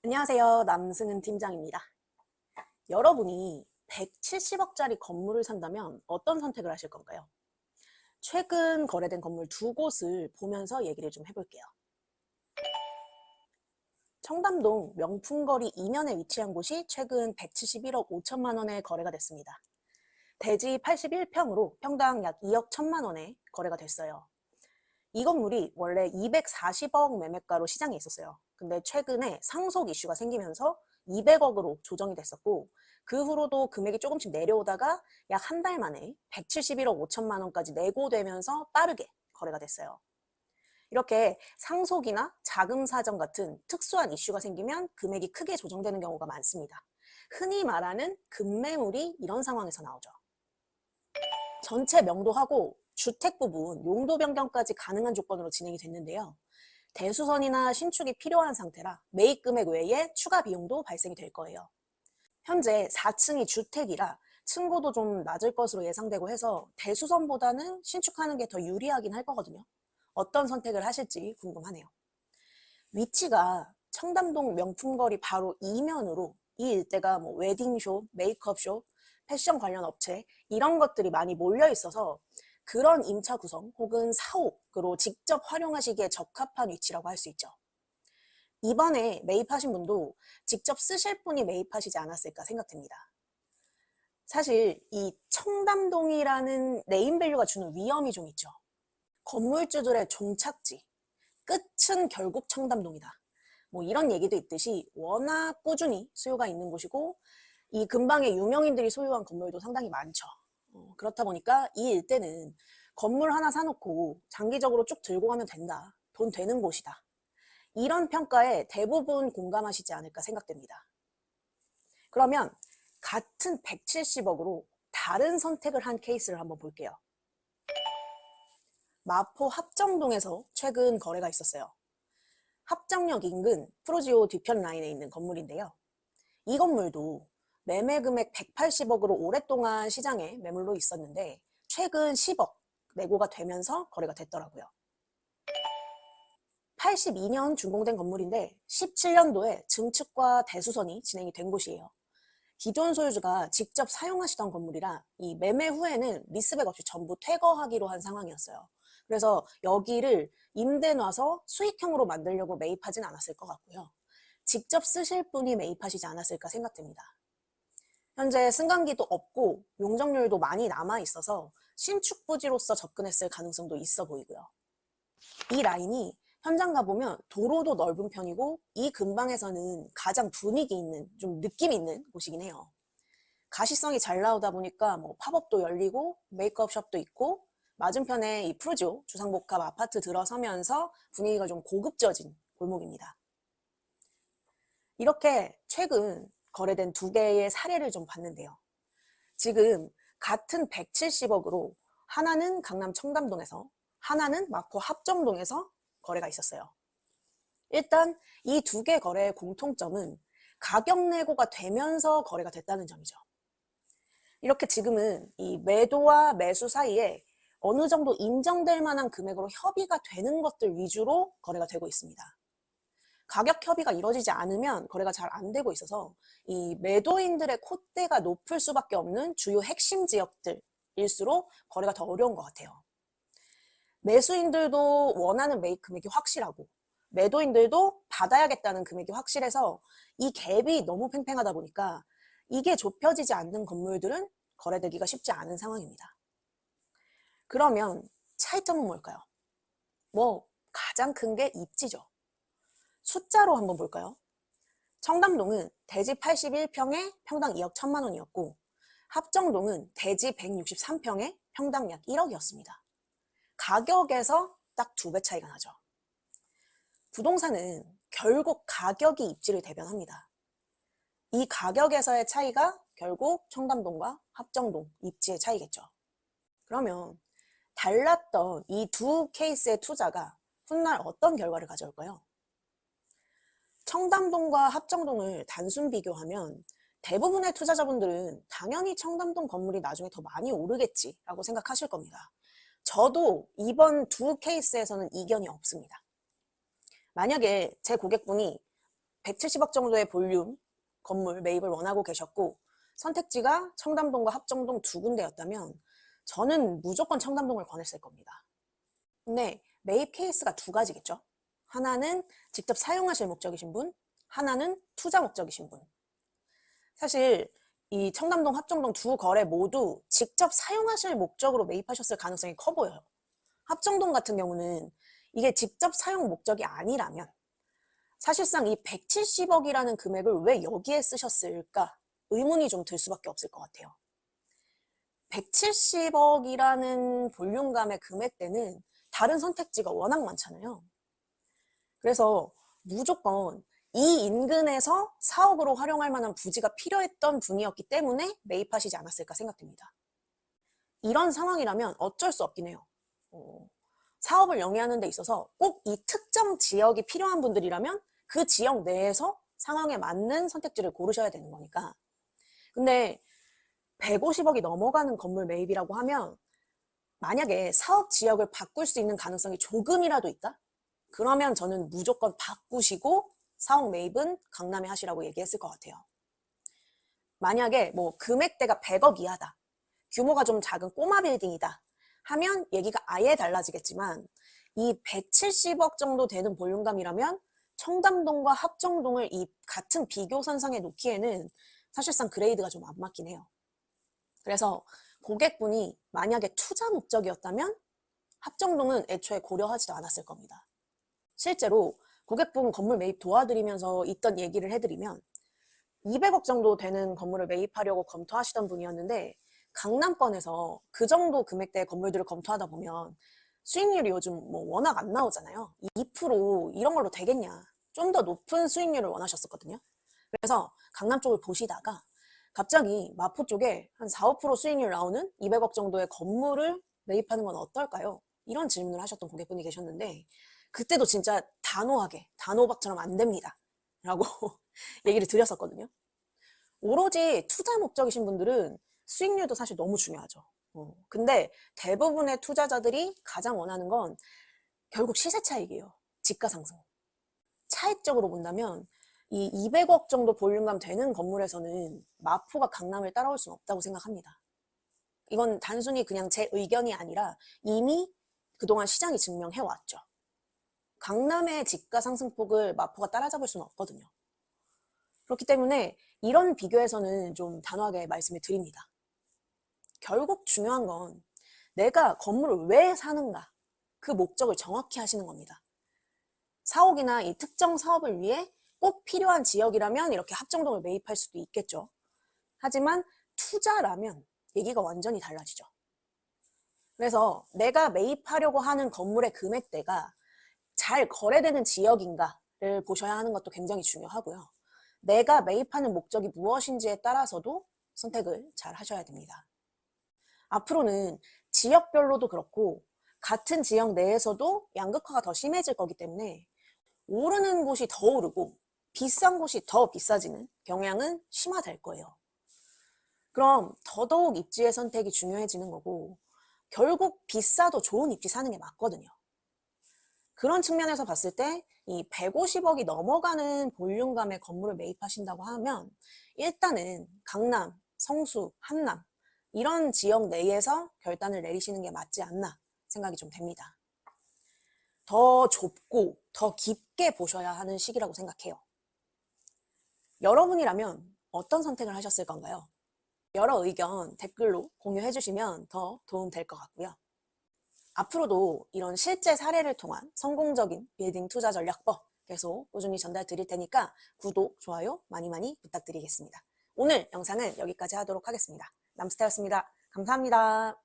안녕하세요. 남승은 팀장입니다. 여러분이 170억짜리 건물을 산다면 어떤 선택을 하실 건가요? 최근 거래된 건물 두 곳을 보면서 얘기를 좀 해볼게요. 청담동 명품거리 이면에 위치한 곳이 최근 171억 5천만 원에 거래가 됐습니다. 대지 81평으로 평당 약 2억 1천만 원에 거래가 됐어요. 이 건물이 원래 240억 매매가로 시장에 있었어요. 근데 최근에 상속 이슈가 생기면서 200억으로 조정이 됐었고, 그 후로도 금액이 조금씩 내려오다가 약 한 달 만에 171억 5천만 원까지 내고되면서 빠르게 거래가 됐어요. 이렇게 상속이나 자금 사정 같은 특수한 이슈가 생기면 금액이 크게 조정되는 경우가 많습니다. 흔히 말하는 급매물이 이런 상황에서 나오죠. 전체 명도하고 주택 부분 용도 변경까지 가능한 조건으로 진행이 됐는데요. 대수선이나 신축이 필요한 상태라 매입 금액 외에 추가 비용도 발생이 될 거예요. 현재 4층이 주택이라 층고도 좀 낮을 것으로 예상되고 해서 대수선보다는 신축하는 게 더 유리하긴 할 거거든요. 어떤 선택을 하실지 궁금하네요. 위치가 청담동 명품거리 바로 이면으로 이 일대가 웨딩숍, 메이크업숍, 패션 관련 업체 이런 것들이 많이 몰려 있어서 그런 임차 구성 혹은 사옥으로 직접 활용하시기에 적합한 위치라고 할 수 있죠. 이번에 매입하신 분도 직접 쓰실 분이 매입하시지 않았을까 생각됩니다. 사실 이 청담동이라는 네임밸류가 주는 위험이 좀 있죠. 건물주들의 종착지, 끝은 결국 청담동이다. 이런 얘기도 있듯이 워낙 꾸준히 수요가 있는 곳이고 이 근방에 유명인들이 소유한 건물도 상당히 많죠. 그렇다 보니까 이 일대는 건물 하나 사놓고 장기적으로 쭉 들고 가면 된다. 돈 되는 곳이다. 이런 평가에 대부분 공감하시지 않을까 생각됩니다. 그러면 같은 170억으로 다른 선택을 한 케이스를 한번 볼게요. 마포 합정동에서 최근 거래가 있었어요. 합정역 인근 프로지오 뒤편 라인에 있는 건물인데요. 이 건물도 매매 금액 180억으로 오랫동안 시장에 매물로 있었는데 최근 10억 내고가 되면서 거래가 됐더라고요. 82년 준공된 건물인데 17년도에 증축과 대수선이 진행이 된 곳이에요. 기존 소유주가 직접 사용하시던 건물이라 이 매매 후에는 리스백 없이 전부 퇴거하기로 한 상황이었어요. 그래서 여기를 임대 놔서 수익형으로 만들려고 매입하진 않았을 것 같고요. 직접 쓰실 분이 매입하시지 않았을까 생각됩니다. 현재 승강기도 없고 용적률도 많이 남아 있어서 신축 부지로서 접근했을 가능성도 있어 보이고요. 이 라인이 현장 가보면 도로도 넓은 편이고 이 근방에서는 가장 분위기 있는 좀 느낌 있는 곳이긴 해요. 가시성이 잘 나오다 보니까 팝업도 열리고 메이크업 숍도 있고 맞은편에 이 프루지오 주상복합 아파트 들어서면서 분위기가 좀 고급져진 골목입니다. 이렇게 최근 거래된 두 개의 사례를 좀 봤는데요. 지금 같은 170억으로 하나는 강남 청담동에서 하나는 마포 합정동에서 거래가 있었어요. 일단 이 두 개 거래의 공통점은 가격 내고가 되면서 거래가 됐다는 점이죠. 이렇게 지금은 이 매도와 매수 사이에 어느 정도 인정될 만한 금액으로 협의가 되는 것들 위주로 거래가 되고 있습니다. 가격 협의가 이루어지지 않으면 거래가 잘 안 되고 있어서 이 매도인들의 콧대가 높을 수밖에 없는 주요 핵심 지역들일수록 거래가 더 어려운 것 같아요. 매수인들도 원하는 매입 금액이 확실하고 매도인들도 받아야겠다는 금액이 확실해서 이 갭이 너무 팽팽하다 보니까 이게 좁혀지지 않는 건물들은 거래되기가 쉽지 않은 상황입니다. 그러면 차이점은 뭘까요? 가장 큰 게 입지죠. 숫자로 한번 볼까요? 청담동은 대지 81평에 평당 2억 1천만 원이었고 합정동은 대지 163평에 평당 약 1억이었습니다. 가격에서 딱 2배 차이가 나죠. 부동산은 결국 가격이 입지를 대변합니다. 이 가격에서의 차이가 결국 청담동과 합정동 입지의 차이겠죠. 그러면 달랐던 이 두 케이스의 투자가 훗날 어떤 결과를 가져올까요? 청담동과 합정동을 단순 비교하면 대부분의 투자자분들은 당연히 청담동 건물이 나중에 더 많이 오르겠지라고 생각하실 겁니다. 저도 이번 두 케이스에서는 이견이 없습니다. 만약에 제 고객분이 170억 정도의 볼륨 건물 매입을 원하고 계셨고 선택지가 청담동과 합정동 두 군데였다면 저는 무조건 청담동을 권했을 겁니다. 근데 매입 케이스가 두 가지겠죠. 하나는 직접 사용하실 목적이신 분, 하나는 투자 목적이신 분. 사실 이 청담동, 합정동 두 거래 모두 직접 사용하실 목적으로 매입하셨을 가능성이 커 보여요. 합정동 같은 경우는 이게 직접 사용 목적이 아니라면 사실상 이 170억이라는 금액을 왜 여기에 쓰셨을까 의문이 좀 들 수밖에 없을 것 같아요. 170억이라는 볼륨감의 금액대는 다른 선택지가 워낙 많잖아요. 그래서 무조건 이 인근에서 사업으로 활용할 만한 부지가 필요했던 분이었기 때문에 매입하시지 않았을까 생각됩니다. 이런 상황이라면 어쩔 수 없긴 해요. 사업을 영위하는 데 있어서 꼭 이 특정 지역이 필요한 분들이라면 그 지역 내에서 상황에 맞는 선택지를 고르셔야 되는 거니까. 근데 150억이 넘어가는 건물 매입이라고 하면 만약에 사업 지역을 바꿀 수 있는 가능성이 조금이라도 있다? 그러면 저는 무조건 바꾸시고 사업 매입은 강남에 하시라고 얘기했을 것 같아요. 만약에 뭐 금액대가 100억 이하다, 규모가 좀 작은 꼬마 빌딩이다 하면 얘기가 아예 달라지겠지만 이 170억 정도 되는 볼륨감이라면 청담동과 합정동을 이 같은 비교 선상에 놓기에는 사실상 그레이드가 좀 안 맞긴 해요. 그래서 고객분이 만약에 투자 목적이었다면 합정동은 애초에 고려하지도 않았을 겁니다. 실제로 고객분 건물 매입 도와드리면서 있던 얘기를 해드리면 200억 정도 되는 건물을 매입하려고 검토하시던 분이었는데 강남권에서 그 정도 금액대의 건물들을 검토하다 보면 수익률이 요즘 뭐 워낙 안 나오잖아요. 2% 이런 걸로 되겠냐. 좀 더 높은 수익률을 원하셨었거든요. 그래서 강남 쪽을 보시다가 갑자기 마포 쪽에 한 4, 5% 수익률 나오는 200억 정도의 건물을 매입하는 건 어떨까요? 이런 질문을 하셨던 고객분이 계셨는데 그때도 진짜 단호하게 단호박처럼 안 됩니다 라고 얘기를 드렸었거든요. 오로지 투자 목적이신 분들은 수익률도 사실 너무 중요하죠. 근데 대부분의 투자자들이 가장 원하는 건 결국 시세 차익이에요. 집가 상승. 차익적으로 본다면 이 200억 정도 볼륨감 되는 건물에서는 마포가 강남을 따라올 수는 없다고 생각합니다. 이건 단순히 그냥 제 의견이 아니라 이미 그동안 시장이 증명해왔죠. 강남의 집가 상승폭을 마포가 따라잡을 수는 없거든요. 그렇기 때문에 이런 비교에서는 좀 단호하게 말씀을 드립니다. 결국 중요한 건 내가 건물을 왜 사는가 그 목적을 정확히 하시는 겁니다. 사옥이나 이 특정 사업을 위해 꼭 필요한 지역이라면 이렇게 합정동을 매입할 수도 있겠죠. 하지만 투자라면 얘기가 완전히 달라지죠. 그래서 내가 매입하려고 하는 건물의 금액대가 잘 거래되는 지역인가를 보셔야 하는 것도 굉장히 중요하고요. 내가 매입하는 목적이 무엇인지에 따라서도 선택을 잘 하셔야 됩니다. 앞으로는 지역별로도 그렇고 같은 지역 내에서도 양극화가 더 심해질 거기 때문에 오르는 곳이 더 오르고 비싼 곳이 더 비싸지는 경향은 심화될 거예요. 그럼 더더욱 입지의 선택이 중요해지는 거고 결국 비싸도 좋은 입지 사는 게 맞거든요. 그런 측면에서 봤을 때 이 150억이 넘어가는 볼륨감의 건물을 매입하신다고 하면 일단은 강남, 성수, 한남 이런 지역 내에서 결단을 내리시는 게 맞지 않나 생각이 좀 됩니다. 더 좁고 더 깊게 보셔야 하는 시기라고 생각해요. 여러분이라면 어떤 선택을 하셨을 건가요? 여러 의견 댓글로 공유해 주시면 더 도움 될 것 같고요. 앞으로도 이런 실제 사례를 통한 성공적인 빌딩 투자 전략법 계속 꾸준히 전달 드릴 테니까 구독, 좋아요 많이 부탁드리겠습니다. 오늘 영상은 여기까지 하도록 하겠습니다. 남스타였습니다. 감사합니다.